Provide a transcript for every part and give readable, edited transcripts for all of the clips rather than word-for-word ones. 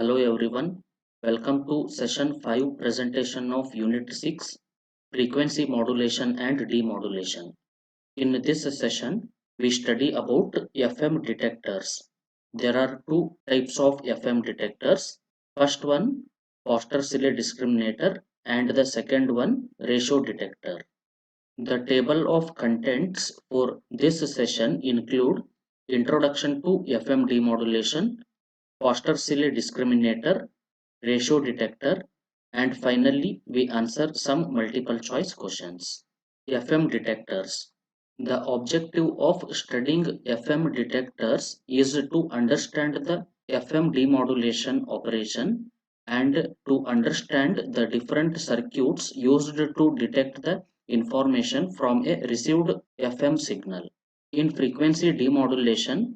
Hello everyone, welcome to session 5 presentation of unit 6 frequency modulation and demodulation. In this session we study about FM detectors. There are two types of FM detectors. First one Foster-Cille discriminator and the second one ratio detector. The table of contents for this session include introduction to FM demodulation, Foster-Cille discriminator, ratio detector, and finally we answer some multiple choice questions. FM detectors. The objective of studying FM detectors is to understand the FM demodulation operation and to understand the different circuits used to detect the information from a received FM signal. In frequency demodulation,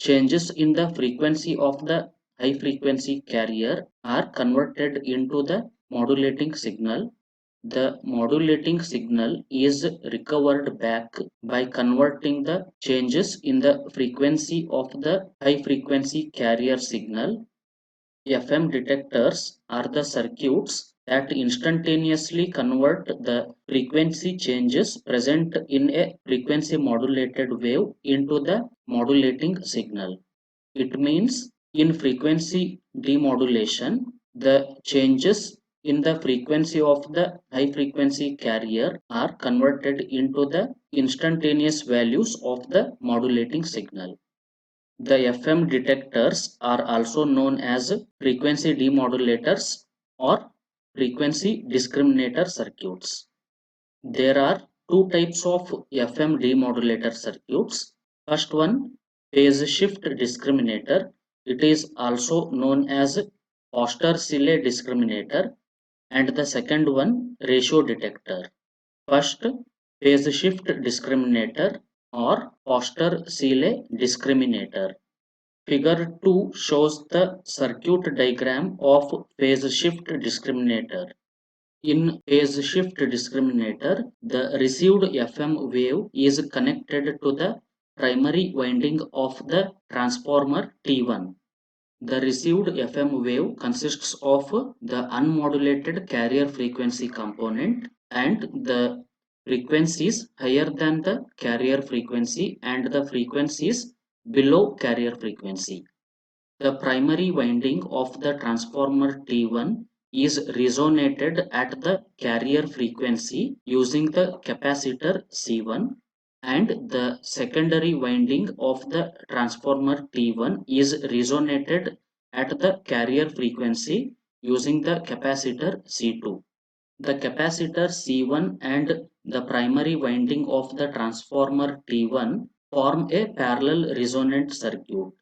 changes in the frequency of the high frequency carrier are converted into the modulating signal. The modulating signal is recovered back by converting the changes in the frequency of the high frequency carrier signal. FM detectors are the circuits that instantaneously convert the frequency changes present in a frequency modulated wave into the modulating signal. It means in frequency demodulation, the changes in the frequency of the high frequency carrier are converted into the instantaneous values of the modulating signal. The FM detectors are also known as frequency demodulators or frequency discriminator circuits. There are two types of FM demodulator circuits. First one, phase shift discriminator. It is also known as Foster-Cille discriminator, and the second one, ratio detector. First, phase shift discriminator or Foster-Cille discriminator. Figure 2 shows the circuit diagram of phase shift discriminator. In phase shift discriminator, the received FM wave is connected to the primary winding of the transformer T1. The received FM wave consists of the unmodulated carrier frequency component and the frequencies higher than the carrier frequency and the frequencies below carrier frequency. The primary winding of the transformer T1 is resonated at the carrier frequency using the capacitor C1, and the secondary winding of the transformer T1 is resonated at the carrier frequency using the capacitor C2. The capacitor C1 and the primary winding of the transformer T1 form a parallel resonant circuit.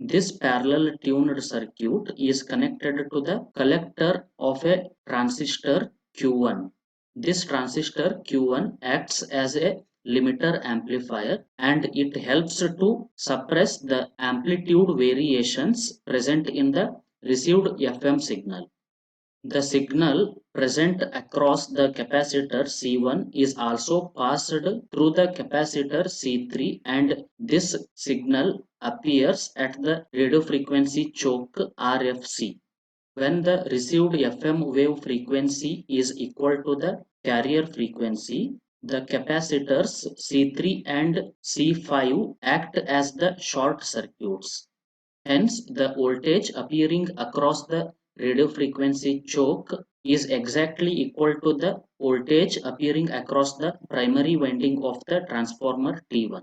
This parallel tuned circuit is connected to the collector of a transistor Q1. This transistor Q1 acts as a limiter amplifier and it helps to suppress the amplitude variations present in the received FM signal. The signal present across the capacitor C1 is also passed through the capacitor C3, and this signal appears at the radio frequency choke RFC. When the received FM wave frequency is equal to the carrier frequency, the capacitors C3 and C5 act as the short circuits. Hence, the voltage appearing across the radio frequency choke is exactly equal to the voltage appearing across the primary winding of the transformer T1.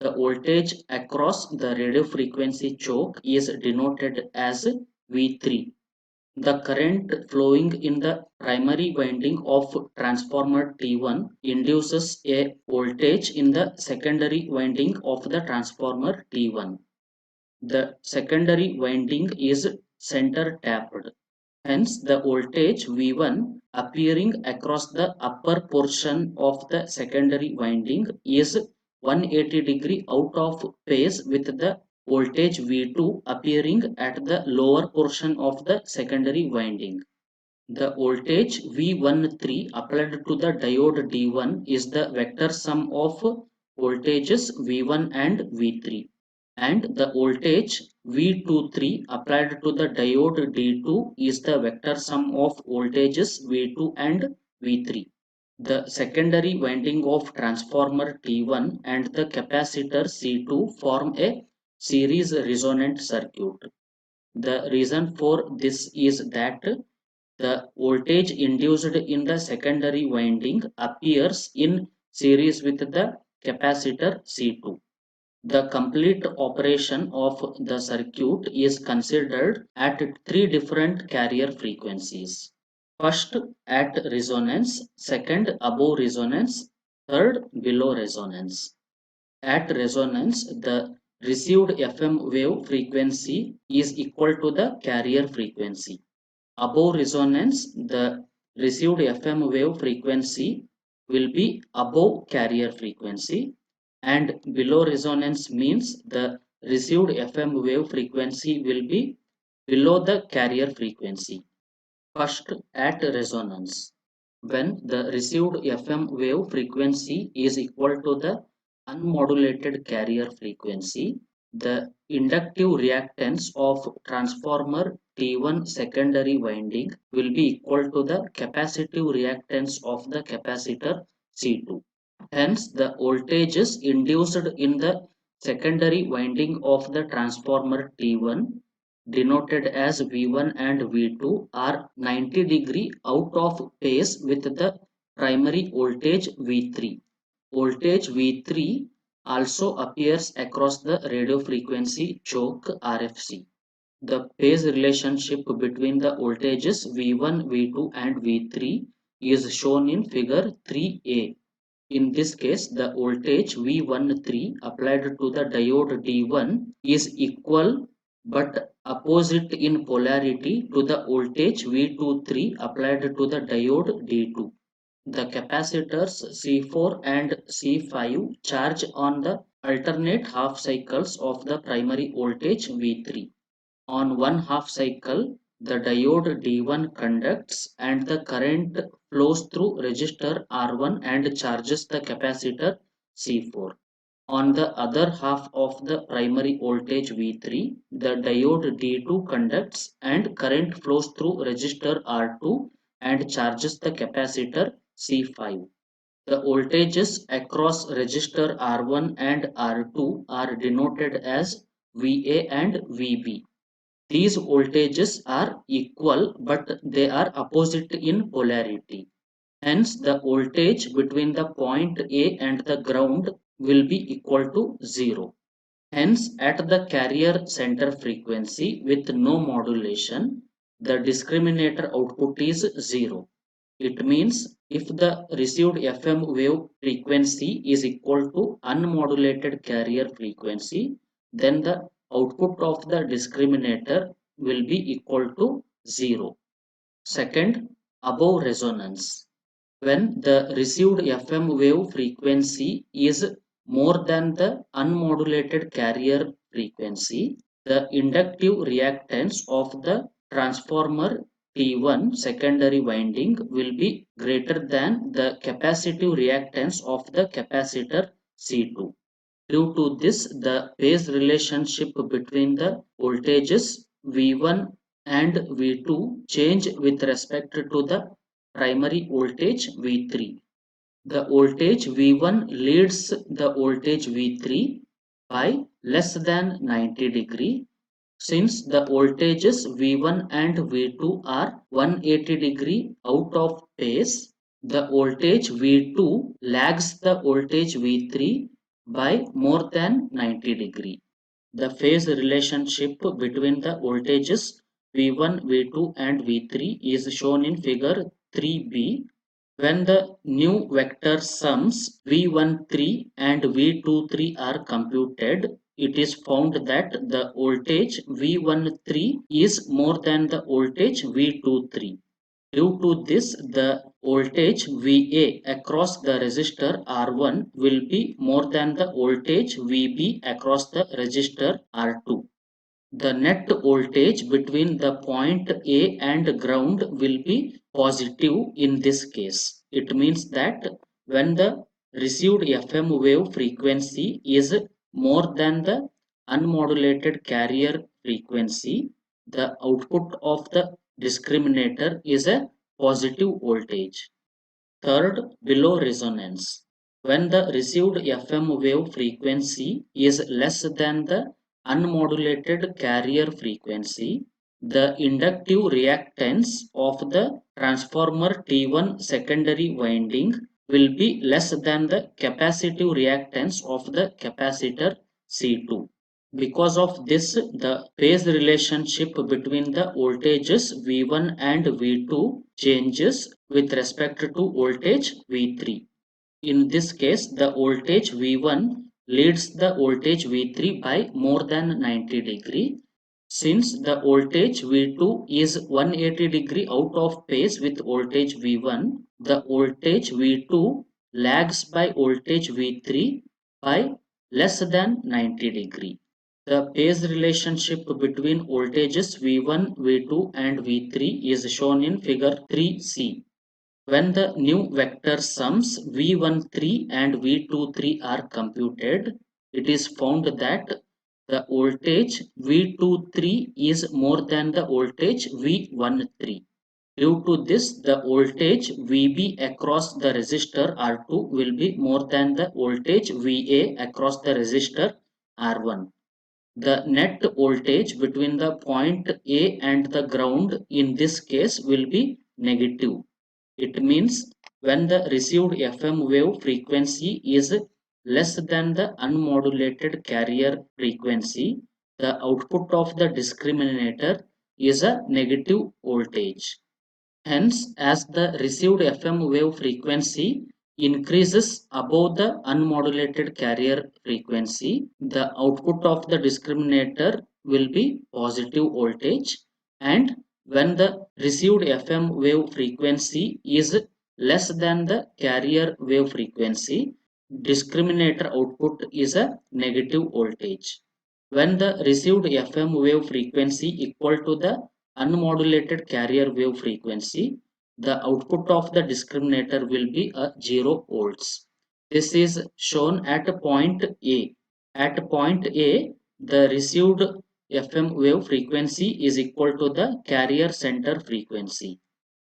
The voltage across the radio frequency choke is denoted as V3. The current flowing in the primary winding of transformer T1 induces a voltage in the secondary winding of the transformer T1. The secondary winding is center tapped. Hence, the voltage V1 appearing across the upper portion of the secondary winding is 180° out of phase with the voltage V2 appearing at the lower portion of the secondary winding. The voltage V13 applied to the diode D1 is the vector sum of voltages V1 and V3. and the voltage V23 applied to the diode D2 is the vector sum of voltages V2 and V3. The secondary winding of transformer T1 and the capacitor C2 form a series resonant circuit. The reason for this is that the voltage induced in the secondary winding appears in series with the capacitor C2. The complete operation of the circuit is considered at three different carrier frequencies. First, at resonance, second, above resonance, third, below resonance. At resonance, the received FM wave frequency is equal to the carrier frequency. Above resonance, the received FM wave frequency will be above carrier frequency, and below resonance means the received FM wave frequency will be below the carrier frequency. First, at resonance. When the received FM wave frequency is equal to the unmodulated carrier frequency, the inductive reactance of transformer T1 secondary winding will be equal to the capacitive reactance of the capacitor C2. Hence, the voltages induced in the secondary winding of the transformer T1, denoted as V1 and V2, are 90° out of phase with the primary voltage V3. Voltage V3 also appears across the radio frequency choke RFC. The phase relationship between the voltages V1, V2 and V3 is shown in figure 3a. In this case, the voltage V13 applied to the diode D1 is equal but opposite in polarity to the voltage V23 applied to the diode D2. The capacitors C4 and C5 charge on the alternate half cycles of the primary voltage V3. On one half cycle, the diode D1 conducts and the current flows through resistor R1 and charges the capacitor C4. On the other half of the primary voltage V3, the diode D2 conducts and current flows through resistor R2 and charges the capacitor C5. The voltages across resistor R1 and R2 are denoted as VA and VB. These voltages are equal but they are opposite in polarity. Hence, the voltage between the point A and the ground will be equal to 0. Hence, at the carrier center frequency with no modulation, the discriminator output is 0. It means if the received FM wave frequency is equal to unmodulated carrier frequency, then the output of the discriminator will be equal to 0. Second, above resonance. When the received FM wave frequency is more than the unmodulated carrier frequency, the inductive reactance of the transformer T1 secondary winding will be greater than the capacitive reactance of the capacitor C2. Due to this, the phase relationship between the voltages V1 and V2 change with respect to the primary voltage V3. The voltage V1 leads the voltage V3 by less than 90°. Since the voltages V1 and V2 are 180° out of phase, the voltage V2 lags the voltage V3 by more than 90°. The phase relationship between the voltages V1, V2 and V3 is shown in figure 3b. When the new vector sums V13 and V23 are computed, it is found that the voltage V13 is more than the voltage V23. Due to this, the voltage VA across the resistor R1 will be more than the voltage VB across the resistor R2. The net voltage between the point A and ground will be positive in this case. It means that when the received FM wave frequency is more than the unmodulated carrier frequency, the output of the discriminator is a positive voltage. Third, below resonance. When the received FM wave frequency is less than the unmodulated carrier frequency, the inductive reactance of the transformer T1 secondary winding will be less than the capacitive reactance of the capacitor C2. Because of this, the phase relationship between the voltages V1 and V2 changes with respect to voltage V3. In this case, the voltage V1 leads the voltage V3 by more than 90 degree. Since the voltage V2 is 180 degree out of phase with voltage V1, the voltage V2 lags by voltage V3 by less than 90 degree. The phase relationship between voltages V1, V2 and V3 is shown in figure 3c. When the new vector sums V13 and V23 are computed, it is found that the voltage V23 is more than the voltage V13. Due to this, the voltage VB across the resistor R2 will be more than the voltage VA across the resistor R1. The net voltage between the point A and the ground in this case will be negative. It means when the received FM wave frequency is less than the unmodulated carrier frequency, the output of the discriminator is a negative voltage. Hence, as the received FM wave frequency increases above the unmodulated carrier frequency, the output of the discriminator will be positive voltage, and when the received FM wave frequency is less than the carrier wave frequency, discriminator output is a negative voltage. When the received FM wave frequency equal to the unmodulated carrier wave frequency, the output of the discriminator will be a 0 volts. This is shown at point A. At point A, the received FM wave frequency is equal to the carrier center frequency.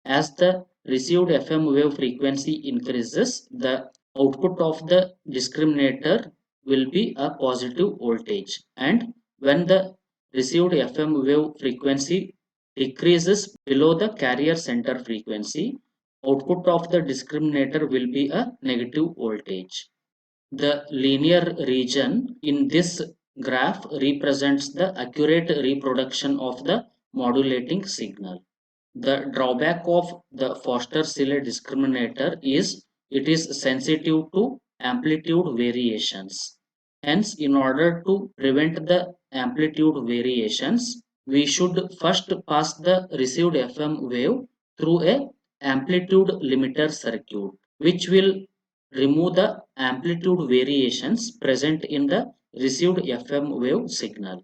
As the received FM wave frequency increases, the output of the discriminator will be a positive voltage, and when the received FM wave frequency decreases below the carrier center frequency, output of the discriminator will be a negative voltage. The linear region in this graph represents the accurate reproduction of the modulating signal. The drawback of the Foster-Sille discriminator is it is sensitive to amplitude variations. Hence, in order to prevent the amplitude variations, we should first pass the received FM wave through a amplitude limiter circuit, which will remove the amplitude variations present in the received FM wave signal.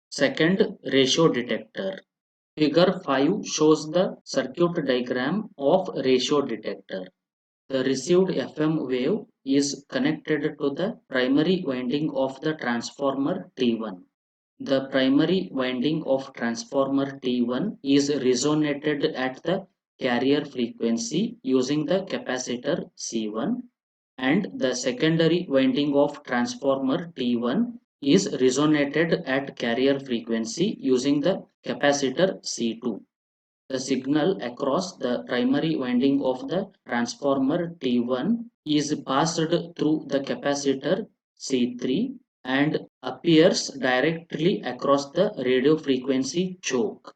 Second, ratio detector. Figure 5 shows the circuit diagram of ratio detector. The received FM wave is connected to the primary winding of the transformer T1. The primary winding of transformer T1 is resonated at the carrier frequency using the capacitor C1, and the secondary winding of transformer T1 is resonated at carrier frequency using the capacitor C2. The signal across the primary winding of the transformer T1 is passed through the capacitor C3 and appears directly across the radio frequency choke.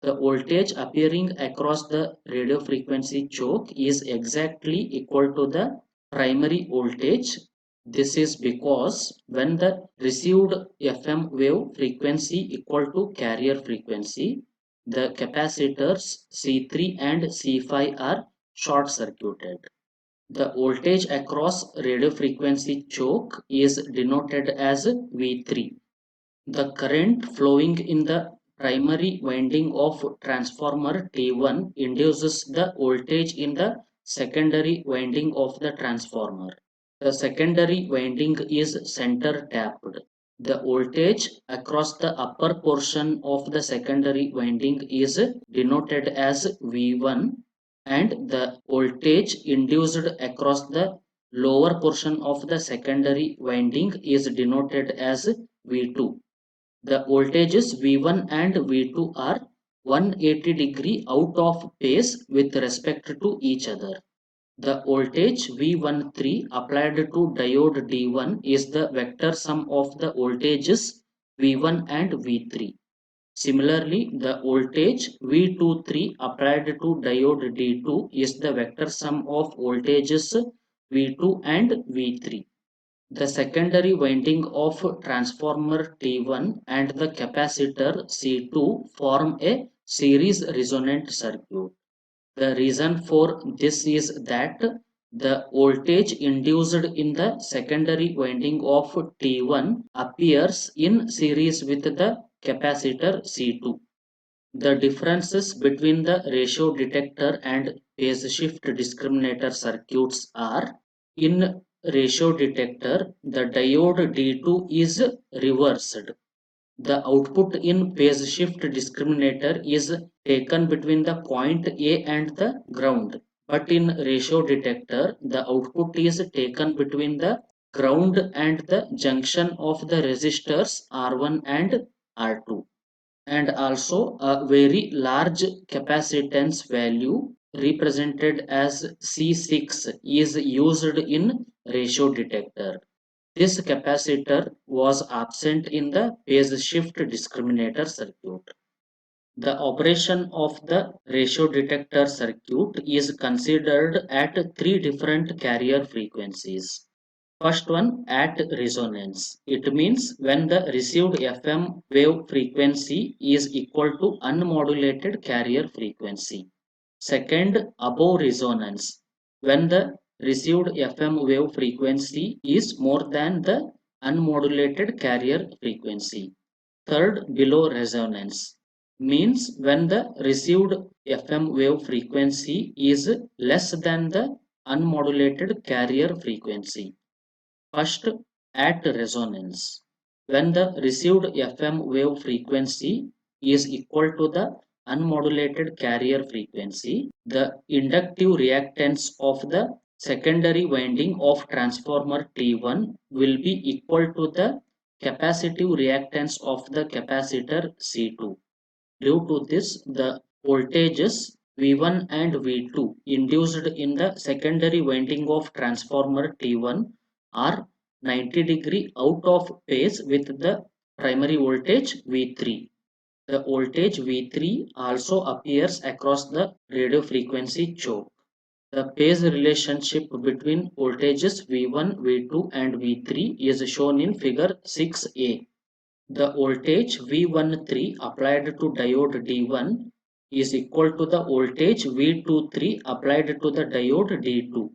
The voltage appearing across the radio frequency choke is exactly equal to the primary voltage. This is because when the received FM wave frequency equal to carrier frequency, the capacitors C3 and C5 are short circuited. The voltage across radio frequency choke is denoted as V3. The current flowing in the primary winding of transformer T1 induces the voltage in the secondary winding of the transformer. The secondary winding is center tapped. The voltage across the upper portion of the secondary winding is denoted as V1, and the voltage induced across the lower portion of the secondary winding is denoted as V2. The voltages V1 and V2 are 180° out of phase with respect to each other. The voltage V13 applied to diode D1 is the vector sum of the voltages V1 and V3. Similarly, the voltage V23 applied to diode D2 is the vector sum of voltages V2 and V3. The secondary winding of transformer T1 and the capacitor C2 form a series resonant circuit. The reason for this is that the voltage induced in the secondary winding of T1 appears in series with the capacitor C2. The differences between the ratio detector and phase shift discriminator circuits are: in ratio detector, the diode D2 is reversed. The output in phase shift discriminator is taken between the point A and the ground, but in ratio detector, the output is taken between the ground and the junction of the resistors R1 and R2. And also a very large capacitance value represented as C6 is used in ratio detector. This capacitor was absent in the phase shift discriminator circuit. The operation of the ratio detector circuit is considered at three different carrier frequencies. First one, at resonance. It means when the received FM wave frequency is equal to unmodulated carrier frequency. Second, above resonance. When the received FM wave frequency is more than the unmodulated carrier frequency. Third, below resonance. Means when the received FM wave frequency is less than the unmodulated carrier frequency. First, at resonance. When the received FM wave frequency is equal to the unmodulated carrier frequency, the inductive reactance of the secondary winding of transformer T1 will be equal to the capacitive reactance of the capacitor C2. Due to this, the voltages V1 and V2 induced in the secondary winding of transformer T1 are 90° out of phase with the primary voltage V3. The voltage V3 also appears across the radio frequency choke. The phase relationship between voltages V1, V2 and V3 is shown in figure 6a. The voltage V13 applied to diode D1 is equal to the voltage V23 applied to the diode D2.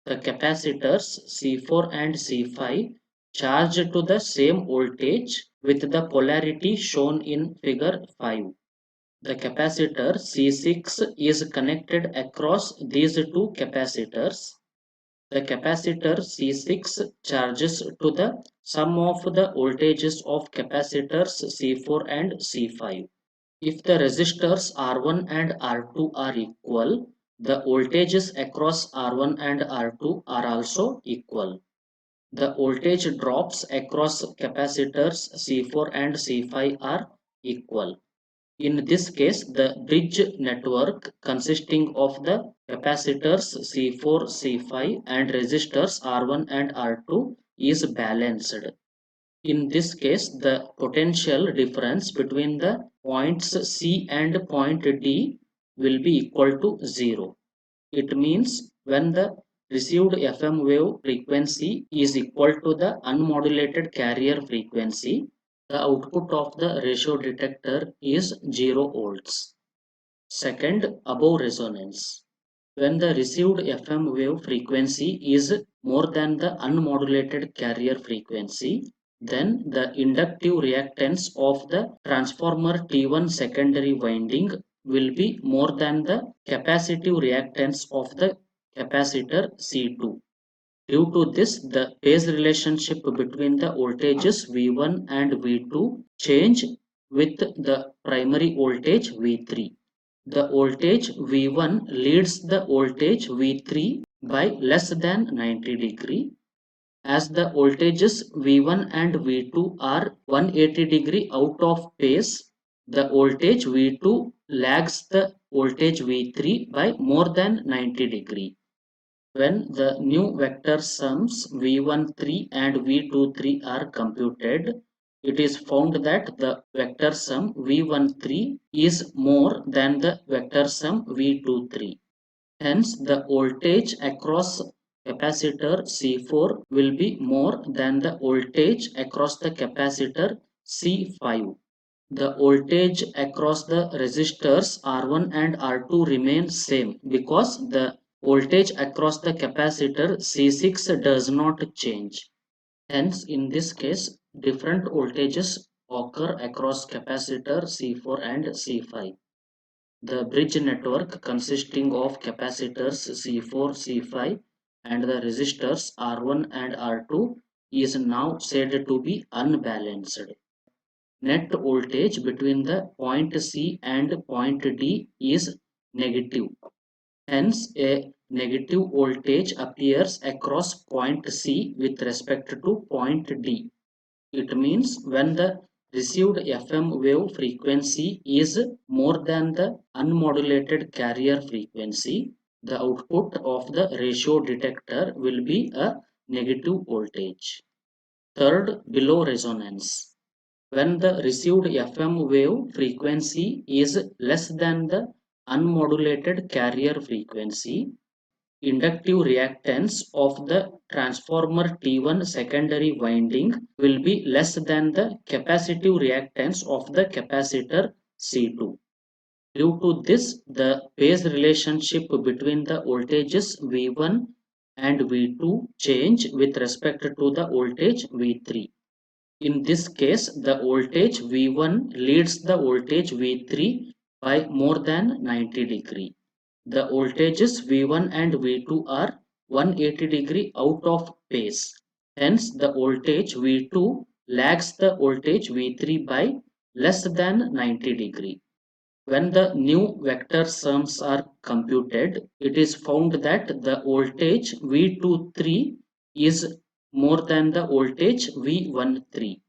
The capacitors C4 and C5 charged to the same voltage with the polarity shown in figure 5. The capacitor C6 is connected across these two capacitors. The capacitor C6 charges to the sum of the voltages of capacitors C4 and C5. If the resistors R1 and R2 are equal, the voltages across R1 and R2 are also equal. The voltage drops across capacitors C4 and C5 are equal. In this case, the bridge network consisting of the capacitors C4, C5 and resistors R1 and R2 is balanced. In this case, the potential difference between the points C and point D will be equal to 0. It means when the received FM wave frequency is equal to the unmodulated carrier frequency, the output of the ratio detector is 0 volts. Second, above resonance. When the received FM wave frequency is more than the unmodulated carrier frequency, then the inductive reactance of the transformer T1 secondary winding will be more than the capacitive reactance of the capacitor C2. Due to this, the phase relationship between the voltages V1 and V2 change with the primary voltage V3. The voltage V1 leads the voltage V3 by less than 90 degree. As the voltages V1 and V2 are 180 degree out of phase, the voltage V2 lags the voltage V3 by more than 90 degree. When the new vector sums V13 and V23 are computed, it is found that the vector sum V13 is more than the vector sum V23. Hence, the voltage across capacitor C4 will be more than the voltage across the capacitor C5. The voltage across the resistors R1 and R2 remain same because the voltage across the capacitor C6 does not change. Hence, in this case, different voltages occur across capacitor C4 and C5. The bridge network consisting of capacitors C4, C5 and the resistors R1 and R2 is now said to be unbalanced. Net voltage between the point C and point D is negative. Hence, a negative voltage appears across point C with respect to point D. It means when the received FM wave frequency is more than the unmodulated carrier frequency, the output of the ratio detector will be a negative voltage. Third, below resonance. When the received FM wave frequency is less than the unmodulated carrier frequency, inductive reactance of the transformer T1 secondary winding will be less than the capacitive reactance of the capacitor C2. Due to this, the phase relationship between the voltages V1 and V2 change with respect to the voltage V3. In this case, the voltage V1 leads the voltage V3 by more than 90 degree. The voltages V1 and V2 are 180 degree out of phase. Hence, the voltage V2 lags the voltage V3 by less than 90 degree. When the new vector sums are computed, it is found that the voltage V23 is more than the voltage V13.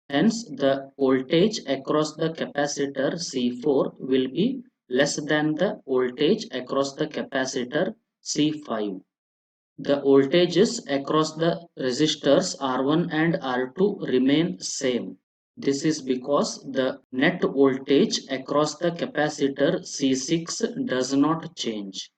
Hence, the voltage across the capacitor C4 will be less than the voltage across the capacitor C5. The voltages across the resistors R1 and R2 remain same. This is because the net voltage across the capacitor C6 does not change.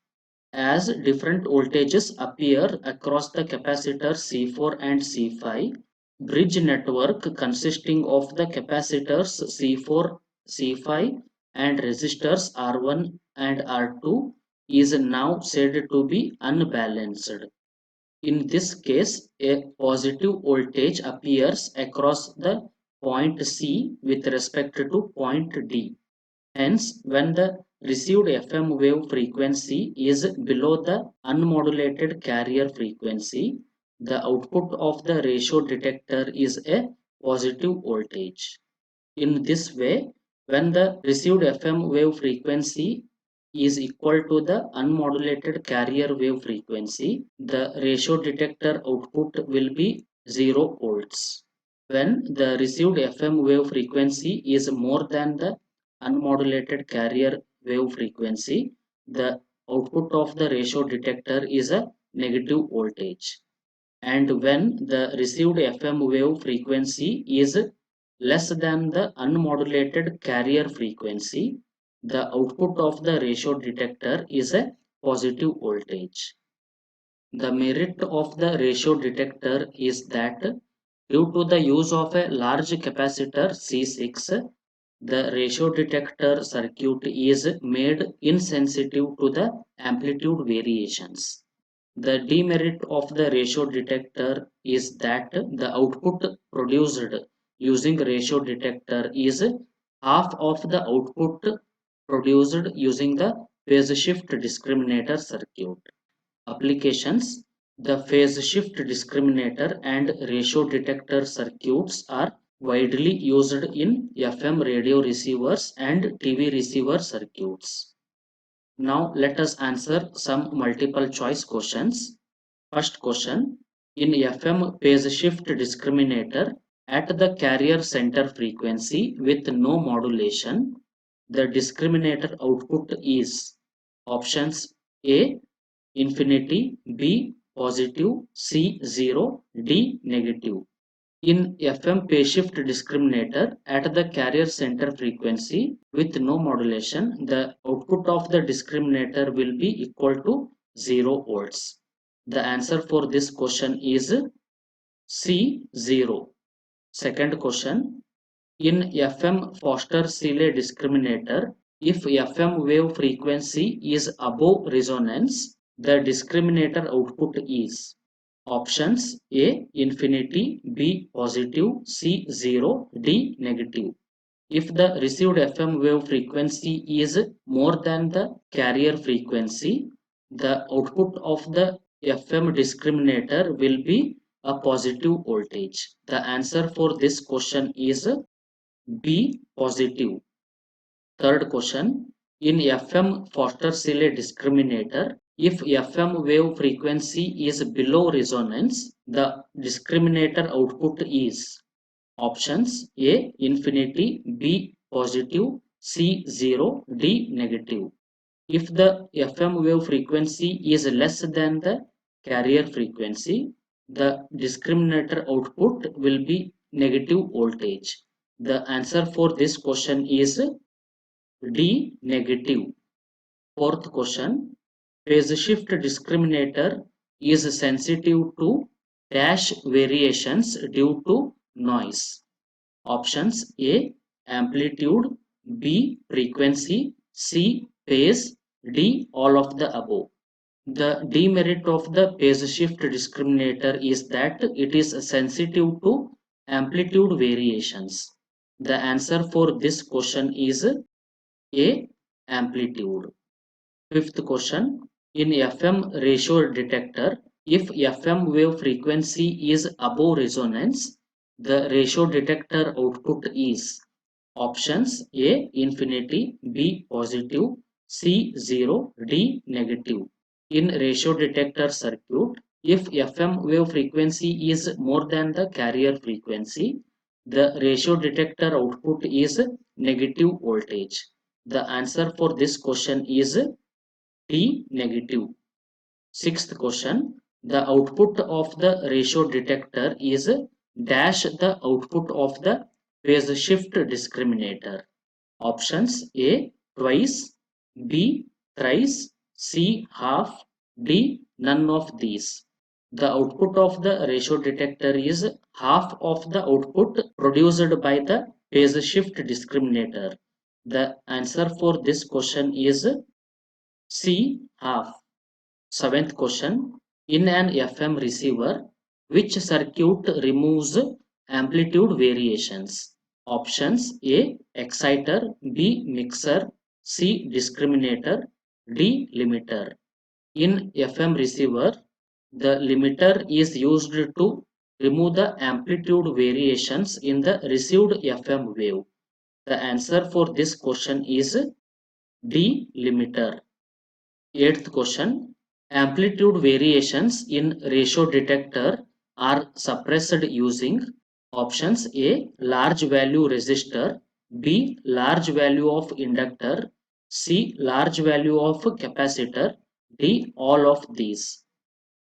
As different voltages appear across the capacitor C4 and C5, bridge network consisting of the capacitors C4, C5 and resistors R1 and R2 is now said to be unbalanced. In this case, a positive voltage appears across the point C with respect to point D. Hence, when the received FM wave frequency is below the unmodulated carrier frequency, the output of the ratio detector is a positive voltage. In this way, when the received FM wave frequency is equal to the unmodulated carrier wave frequency, the ratio detector output will be 0 volts. When the received FM wave frequency is more than the unmodulated carrier wave frequency, the output of the ratio detector is a negative voltage. And when the received FM wave frequency is less than the unmodulated carrier frequency, the output of the ratio detector is a positive voltage. The merit of the ratio detector is that due to the use of a large capacitor C6, the ratio detector circuit is made insensitive to the amplitude variations. The demerit of the ratio detector is that the output produced using ratio detector is half of the output produced using the phase shift discriminator circuit. Applications. The phase shift discriminator and ratio detector circuits are widely used in FM radio receivers and TV receiver circuits. Now let us answer some multiple choice questions. First question, in FM phase shift discriminator at the carrier center frequency with no modulation, the discriminator output is options A infinity, B positive, C 0, D negative. In FM phase shift discriminator at the carrier center frequency with no modulation, the output of the discriminator will be equal to 0 volts. The answer for this question is C 0. Second question, in FM Foster-Seeley discriminator, if FM wave frequency is above resonance, the discriminator output is options A infinity, B positive, C 0, D negative. If the received FM wave frequency is more than the carrier frequency, the output of the FM discriminator will be a positive voltage. The answer for this question is B positive. Third question, in FM Foster-Seeley discriminator, if FM wave frequency is below resonance, the discriminator output is options A infinity, B positive, C 0, D negative. If the FM wave frequency is less than the carrier frequency, the discriminator output will be negative voltage. The answer for this question is D negative. Fourth question, phase shift discriminator is sensitive to dash variations due to noise. Options A amplitude, B frequency, C phase, D all of the above. The demerit of the phase shift discriminator is that it is sensitive to amplitude variations. The answer for this question is A amplitude. Fifth question, in FM ratio detector, if FM wave frequency is above resonance, the ratio detector output is options A infinity, B positive, C 0, D negative. In ratio detector circuit, if FM wave frequency is more than the carrier frequency, the ratio detector output is negative voltage. The answer for this question is D negative. Sixth question, the output of the ratio detector is dash the output of the phase shift discriminator. Options A twice, B thrice, C half, D none of these. The output of the ratio detector is half of the output produced by the phase shift discriminator. The answer for this question is C half. Seventh question, in an FM receiver, which circuit removes amplitude variations? Options A exciter, B mixer, C discriminator, D limiter. In FM receiver, the limiter is used to remove the amplitude variations in the received FM wave. The answer for this question is D limiter. Eighth question, amplitude variations in ratio detector are suppressed using options A large value resistor, B large value of inductor, C large value of capacitor, D all of these.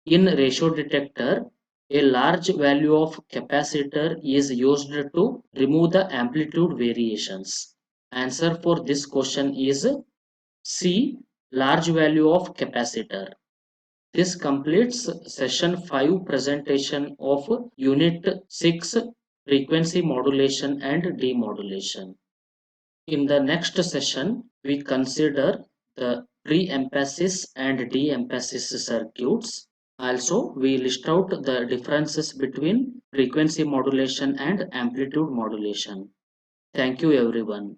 In ratio detector, a large value of capacitor is used to remove the amplitude variations. Answer for this question is C large value of capacitor. This completes session 5 presentation of unit 6 frequency modulation and demodulation. In the next session, we consider the pre-emphasis and de-emphasis circuits. Also, we list out the differences between frequency modulation and amplitude modulation. Thank you everyone.